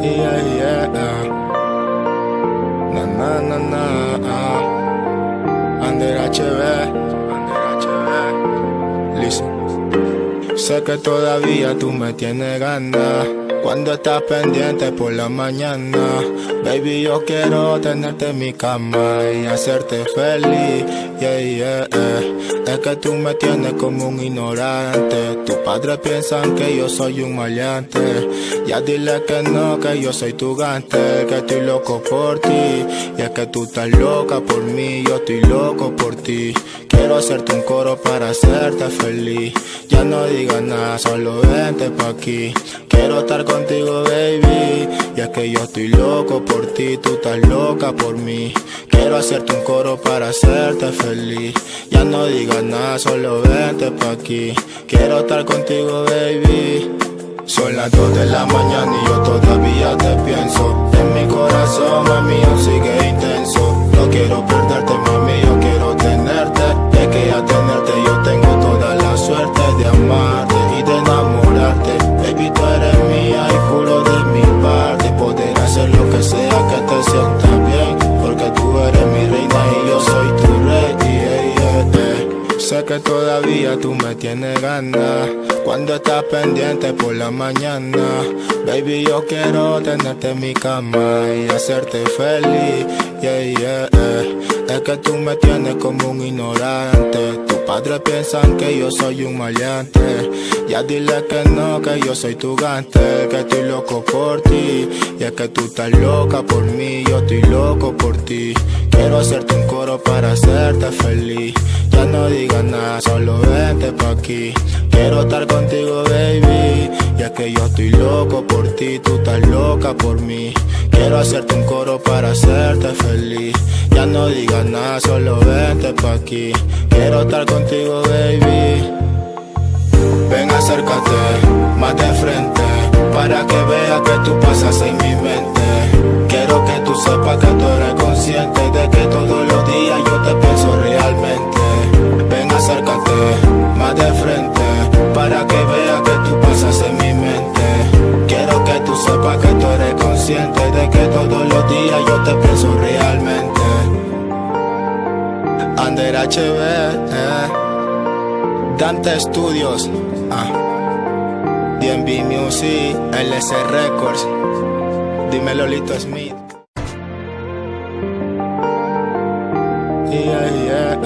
Yeah, yeah. Na, na, na, na. Under HB. Listen. Sé que todavía tú me tienes ganas cuando estás pendiente por la mañana. Baby, yo quiero tenerte en mi cama y hacerte feliz. Yeah, yeah, Es que tú me tienes como un ignorante. Tus padres piensan que yo soy un maleante. Ya dile que no, que yo soy tu gante, que estoy loco por ti. Y es que tú estás loca por mí, yo estoy loco por ti. Quiero hacerte un coro para hacerte feliz. Ya no digas nada, solo vente pa' aquí. Quiero estar contigo, baby. Y es que yo estoy loco por ti, tú estás loca por mí. Quiero hacerte un coro para hacerte feliz. Ya no digas nada, solo vente pa' aquí. Quiero estar contigo, baby. Son las 2 de la mañana y yo todavía te pienso. En mi corazón, mami, aún sigue intenso. No quiero perderte, mami, yo quiero tenerte. Es que ya tenerte yo tengo toda la suerte de amarte y de enamorarte. Baby, tú eres mía y juro de mi parte poder hacer lo que sea que te sienta bien, porque tú eres mi reina y yo soy tu rey. Sé que todavía tú me tienes ganas cuando estás pendiente por la mañana. Baby, yo quiero tenerte en mi cama y hacerte feliz. Yeah, yeah, Es que tú me tienes como un ignorante. Tus padres piensan que yo soy un maleante. Ya dile que no, que yo soy tu gante, que estoy loco por ti. Y es que tú estás loca por mí, yo estoy loco por ti. Quiero hacerte un coro para hacerte feliz. Ya no digas nada, solo vente pa' aquí. Quiero estar contigo, baby. Y es que yo estoy loco por ti, tú estás loca por mí. Quiero hacerte un coro para hacerte feliz. Ya no digas nada, solo vente pa' aquí. Quiero estar contigo, baby. Ven, acércate, más de frente, para que veas que tú pasas en mi mente. Quiero que tú sepas que tú eres consciente de que todos los días yo te pienso realmente. Ven, acércate, más de frente, para que veas que tú pasas en mi mente. Quiero que tú sepas que tú eres consciente de que todos los días yo te pienso realmente. Under HB, Dante Studios, DNB Music, LC Records. Dímelo, Lito Smith. Yeah, yeah,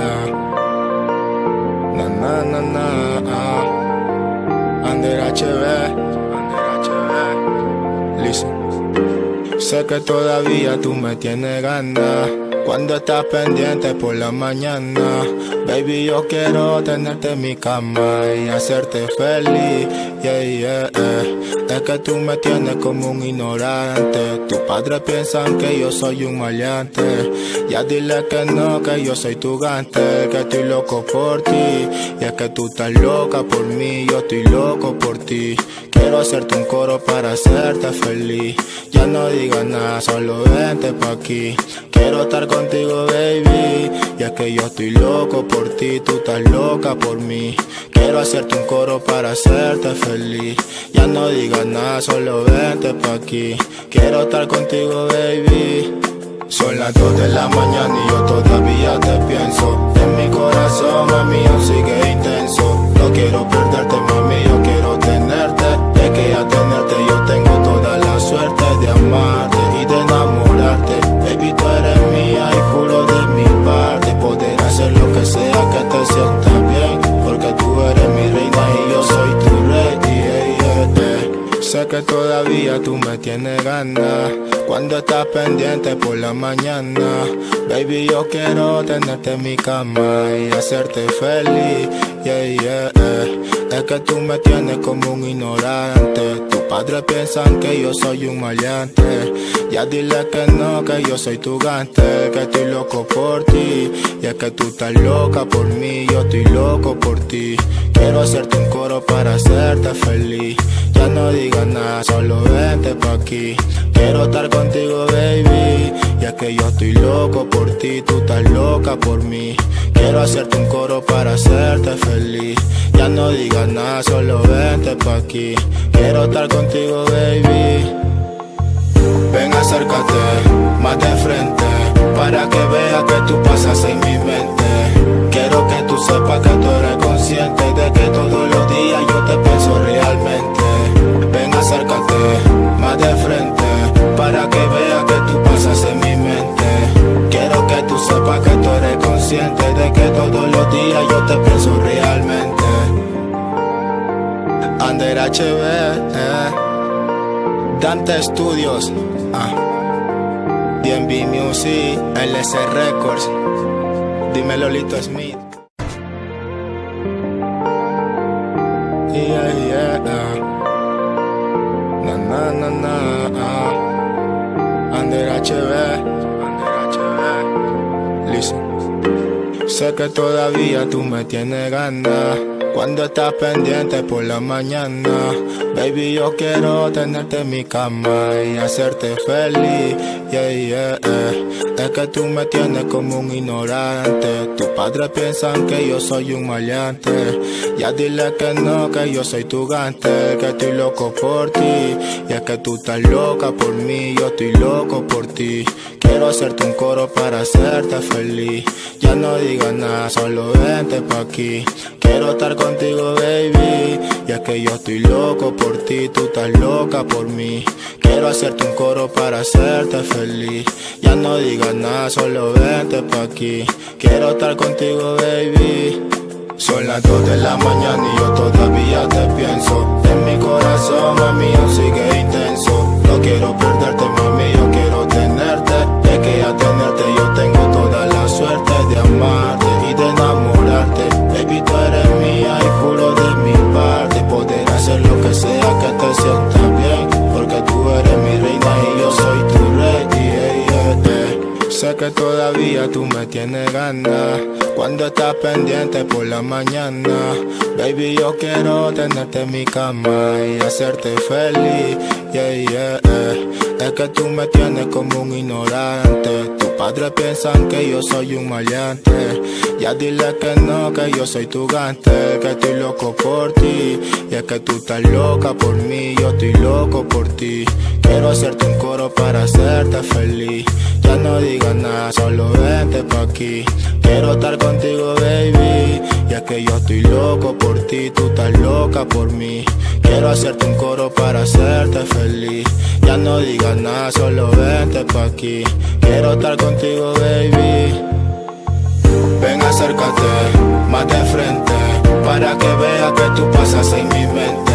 Na, na, na, na, Under HB. Listen. Sé que todavía tú me tienes ganas cuando estás pendiente por la mañana. Baby, yo quiero tenerte en mi cama y hacerte feliz. Yeah, yeah, Es que tú me tienes como un ignorante. Tus padres piensan que yo soy un maleante. Ya dile que no, que yo soy tu gante, que estoy loco por ti. Y es que tú estás loca por mí, yo estoy loco por ti. Quiero hacerte un coro para hacerte feliz. Ya no digas nada, solo vente pa' aquí. Quiero estar contigo, baby. Y es que yo estoy loco por ti, tú estás loca por mí. Quiero hacerte un coro para hacerte feliz. Ya no digas nada, solo vente pa' aquí. Quiero estar contigo, baby. Son las 2 de la mañana y yo todavía te pienso. En mi corazón, mami, aún sigue intenso. No quiero perderte, mami, yo quiero tenerte. Es que ya tenerte yo tengo toda la suerte de amarte y de enamorarte. Baby, tú eres mía y juro de mi parte poder hacer lo que sea que te sienta bien, porque tú eres mi reina y yo soy tu rey. Sé que todavía tú me tienes ganas cuando estás pendiente por la mañana. Baby, yo quiero tenerte en mi cama y hacerte feliz. Yeah, yeah, Es que tú me tienes como un ignorante. Tus padres piensan que yo soy un maleante. Ya dile que no, que yo soy tu gante, que estoy loco por ti. Y es que tú estás loca por mí, yo estoy loco por ti. Quiero hacerte un coro para hacerte feliz. Ya no digas nada, solo vente pa' aquí. Quiero estar contigo, baby. Y es que yo estoy loco por ti, tú estás loca por mí. Quiero hacerte un coro para hacerte feliz. Ya no digas nada, solo vente pa' aquí. Quiero estar contigo, baby. acércate más de frente, para que veas que tú pasas en mi mente. Quiero que tú sepas que tú eres consciente de que todos los días yo te pienso realmente. Ven, acércate más de frente, para que veas que tú pasas en mi mente. Quiero que tú sepas que tú eres consciente de que todos los días yo te pienso realmente. Under HB, Dante Studios, DNB Music, LS Records. Dímelo, Lito Smith. Yeah, yeah, na na na na, Under HB, listen. Sé que todavía tú me tienes ganas cuando estás pendiente por la mañana. Baby, yo quiero tenerte en mi cama y hacerte feliz, yeah, yeah, Es que tú me tienes como un ignorante. Tus padres piensan que yo soy un maleante. Ya dile que no, que yo soy tu gante, que estoy loco por ti. Y es que tú estás loca por mí, yo estoy loco por ti. Quiero hacerte un coro para hacerte feliz. Ya no digas nada, solo vente pa' aquí. Quiero estar contigo, baby. Y es que yo estoy loco por ti, tú estás loca por mí. Quiero hacerte un coro para hacerte feliz. Ya no digas nada, solo vente pa' aquí. Quiero estar contigo, baby. Son las 2 de la mañana y yo todavía te pienso. En mi corazón, mami, aún sigue intenso. No quiero perderte, mami, yo quiero tenerte. Es que ya tenerte yo tengo toda la suerte de amarte y de enamorarte. Baby, tú eres mía y juro de mi parte poder hacer lo que sea que te sienta bien, porque tú eres mi reina y yo soy tu rey, Sé que todavía tú me tienes ganas cuando estás pendiente por la mañana. Baby, yo quiero tenerte en mi cama y hacerte feliz, yeah, yeah, Es que tú me tienes como un ignorante. Tus padres piensan que yo soy un maleante. Ya dile que no, que yo soy tu gante, que estoy loco por ti. Y es que tú estás loca por mí, yo estoy loco por ti. Quiero hacerte un coro para hacerte feliz. Ya no digas nada, solo vente pa' aquí. Quiero estar contigo, baby. Y es que yo estoy loco por ti, tú estás loca por mí. Quiero hacerte un coro para hacerte feliz. Ya no digas nada, solo vente pa' aquí. Quiero estar contigo, baby. Ven, acércate más de frente, para que veas que tú pasas en mi mente.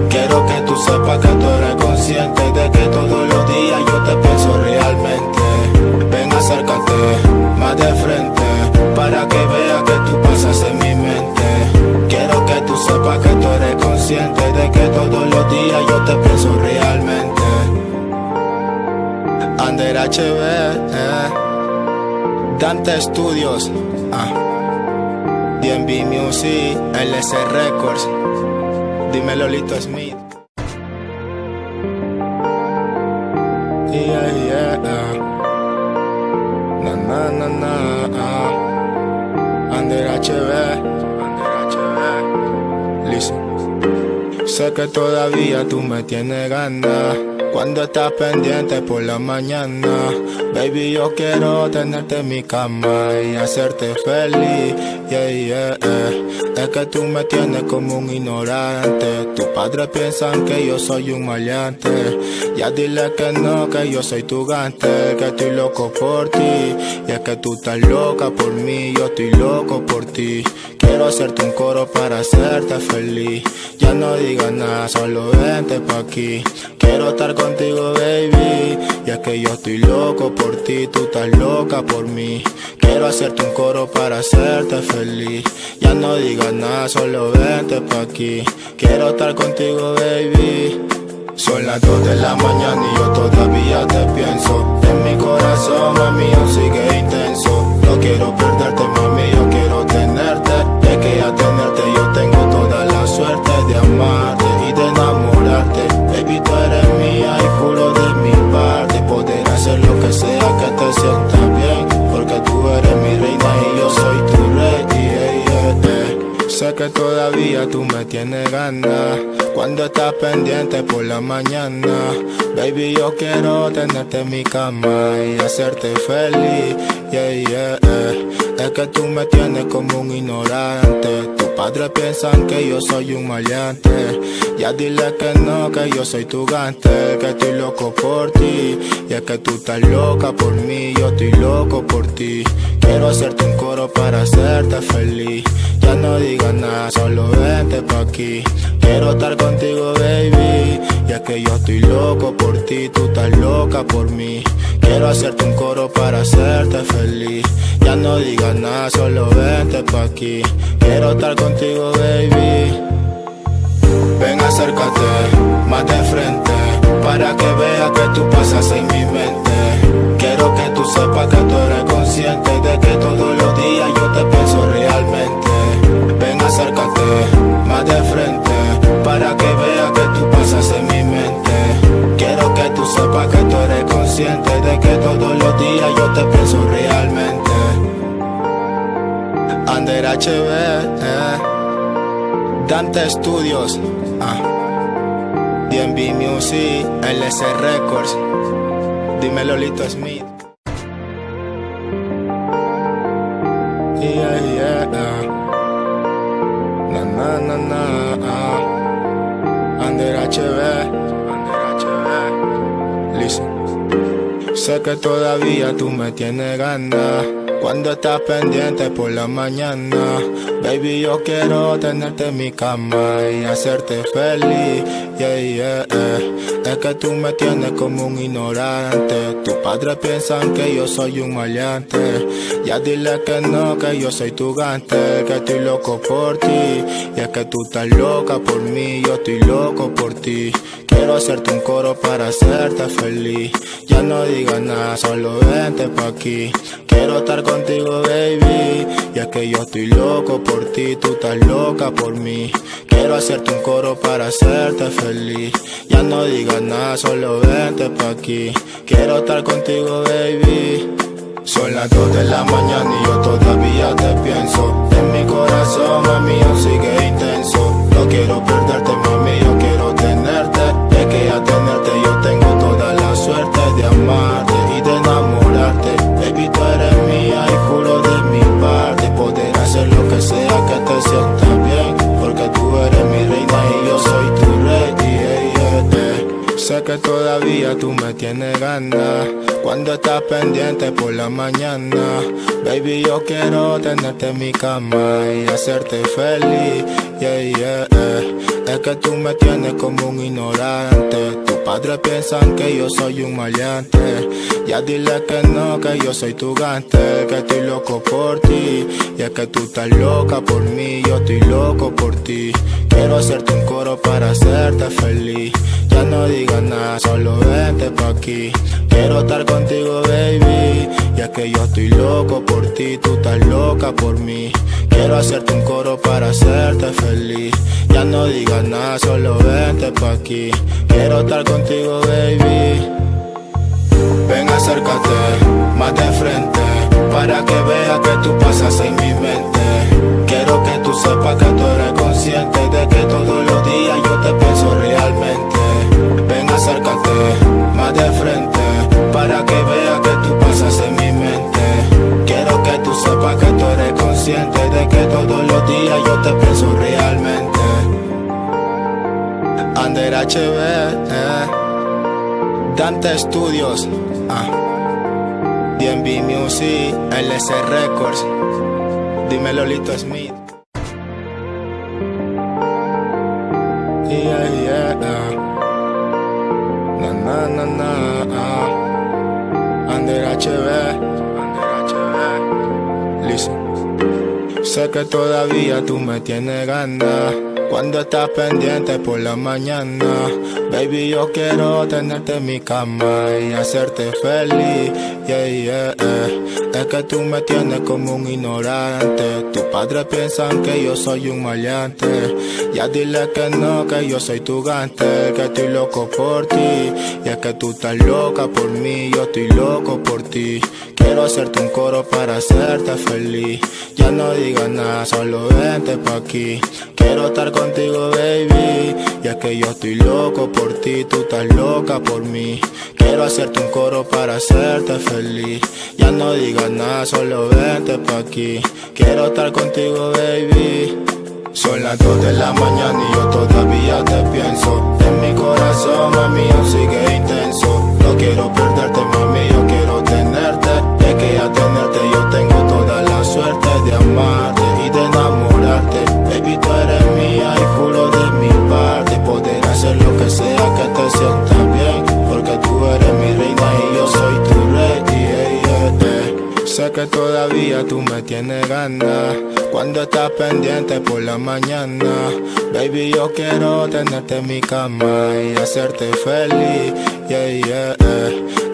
Quiero que tú sepas que tú eres consciente de que todos los días yo te pienso realmente. Ven, acércate más de frente, para que veas que tú pasas en mi mente. Quiero que tú sepas que tú eres consciente de que todos los días yo te pienso realmente. Under HB, Dante Studios, DNB Music, LS Records. Dímelo, Lito Smith. Yeah, yeah, na na na na, Under HB, listen. Sé que todavía tú me tienes ganas cuando estás pendiente por la mañana. Baby, yo quiero tenerte en mi cama y hacerte feliz, yeah, yeah, Es que tú me tienes como un ignorante. Tus padres piensan que yo soy un maleante. Ya dile que no, que yo soy tu gante, que estoy loco por ti. Y es que tú estás loca por mí, yo estoy loco por ti. Quiero hacerte un coro para hacerte feliz. Ya no digas nada, solo vente pa' aquí. Quiero estar contigo, baby. Y es que yo estoy loco por ti, tú estás loca por mí. Quiero hacerte un coro para hacerte feliz. Ya no digas nada, solo vente pa' aquí. Quiero estar contigo, baby. Son las 2 de la mañana y yo todavía te pienso. En mi corazón, mami, aún sigue intenso. No quiero perderte, mami, yo quiero tenerte. Es que ya tenerte yo tengo toda la suerte de amarte y de enamorarte. Baby, tú eres mía y juro de mi parte poder hacer lo que sea que te sienta bien, porque tú eres mi reina y yo soy tu rey, Sé que todavía tú me tienes ganas cuando estás pendiente por la mañana, baby, yo quiero tenerte en mi cama y hacerte feliz, yeah, yeah, Es que tú me tienes como un ignorante. Tus padres piensan que yo soy un maleante. Ya dile que no, que yo soy tu gante, que estoy loco por ti. Y es que tú estás loca por mí, yo estoy loco por ti. Quiero hacerte un coro para hacerte feliz. Ya no digas nada, solo vente pa' aquí. Quiero estar contigo, baby. Y es que yo estoy loco por ti, tú estás loca por mí. Quiero hacerte un coro para hacerte feliz. Ya no digas nada, solo vente pa' aquí. Quiero estar contigo, baby. Ven, acércate, más de frente, para que veas que tú pasas en mi mente. Quiero que tú sepas que tú eres consciente de que todos los días yo te pienso realmente. Ven, acércate, más de frente, para que veas que tú pasas en mi mente. Quiero que tú sepas que tú eres consciente de que todos los días yo te pienso realmente. Under HB, Dante Studios, DNB Music, LC Records. Dime Lolito Smith. Yeah, yeah, na na na na, Under HB, listen. Sé que todavía tú me tienes ganas cuando estás pendiente por la mañana, baby, yo quiero tenerte en mi cama y hacerte feliz, yeah, yeah, Es que tú me tienes como un ignorante. Tus padres piensan que yo soy un maleante. Ya dile que no, que yo soy tu gante, que estoy loco por ti. Y es que tú estás loca por mí, yo estoy loco por ti. Quiero hacerte un coro para hacerte feliz. Ya no digas nada, solo vente pa' aquí. Quiero estar contigo, baby. Y es que yo estoy loco por ti, tú estás loca por mí. Quiero hacerte un coro para hacerte feliz. Ya no digas nada, solo vente pa' aquí. Quiero estar contigo, baby. Son las 2 de la mañana y yo todavía te pienso. En mi corazón, mami, aún sigue intenso. No quiero perderte, mami, yo quiero tenerte. Es que a tenerte yo tengo toda la suerte de amarte y de enamorarte. Baby, tú eres mía y juro de mi parte poder hacer lo que sea que te sienta bien, porque tú eres mi reina y yo soy tu rey, Sé que todavía tú me tienes ganas cuando estás pendiente por la mañana, baby, yo quiero tenerte en mi cama y hacerte feliz, yeah, yeah, Es que tú me tienes como un ignorante. Tus padres piensan que yo soy un maleante. Ya dile que no, que yo soy tu gante, que estoy loco por ti. Y es que tú estás loca por mí, yo estoy loco por ti. Quiero hacerte un coro para hacerte feliz. Ya no digas nada, solo vente pa' aquí. Quiero estar contigo, baby. Y es que yo estoy loco por ti, tú estás loca por mí. Quiero hacerte un coro para hacerte feliz. Ya no digas nada, solo vente pa' aquí. Quiero estar contigo, baby. Ven, acércate, más de frente, para que veas que tú pasas en mi mente. Quiero que tú sepas que tú eres consciente de que todos los días yo te pienso realmente. Ven, acércate, más de frente, para que veas que tú pasas en mi mente. Quiero que tú sepas que tú eres consciente de que todos los días yo te pienso realmente. Under HB, Dante Studios, DNB Music, LC Records. Dime Lolito Smith. Yeah, yeah, na na na na, Under HB, listen. Sé que todavía tú me tienes ganas cuando estás pendiente por la mañana, baby, yo quiero tenerte en mi cama y hacerte feliz, yeah, yeah, Es que tú me tienes como un ignorante. Tus padres piensan que yo soy un maleante. Ya dile que no, que yo soy tu gante, que estoy loco por ti. Y es que tú estás loca por mí, yo estoy loco por ti. Quiero hacerte un coro para hacerte feliz. Ya no digas nada, solo vente pa' aquí. Quiero estar contigo, baby. Y es que yo estoy loco por ti, tú estás loca por mí. Quiero hacerte un coro para hacerte feliz. Ya no digas nada, solo vente pa' aquí. Quiero estar contigo, baby. Son las 2 de la mañana y yo todavía te pienso. En mi corazón, mami, aún sigue intenso. No quiero perderte, mami, yo quiero tenerte. Es que a tenerte yo tengo toda la suerte de amarte y de enamorarte. Baby, tú eres mía y juro de mi parte poder hacer lo que sea que te sienta bien. Porque tú eres mi reina y yo soy tu rey. Sé que todavía tú me tienes ganas cuando estás pendiente por la mañana. Baby, yo quiero tenerte en mi cama y hacerte feliz,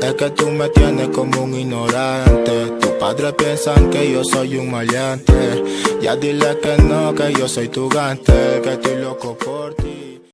Es que tú me tienes como un ignorante. Tus padres piensan que yo soy un maleante. Ya dile que no, que yo soy tu gante, que estoy loco por ti.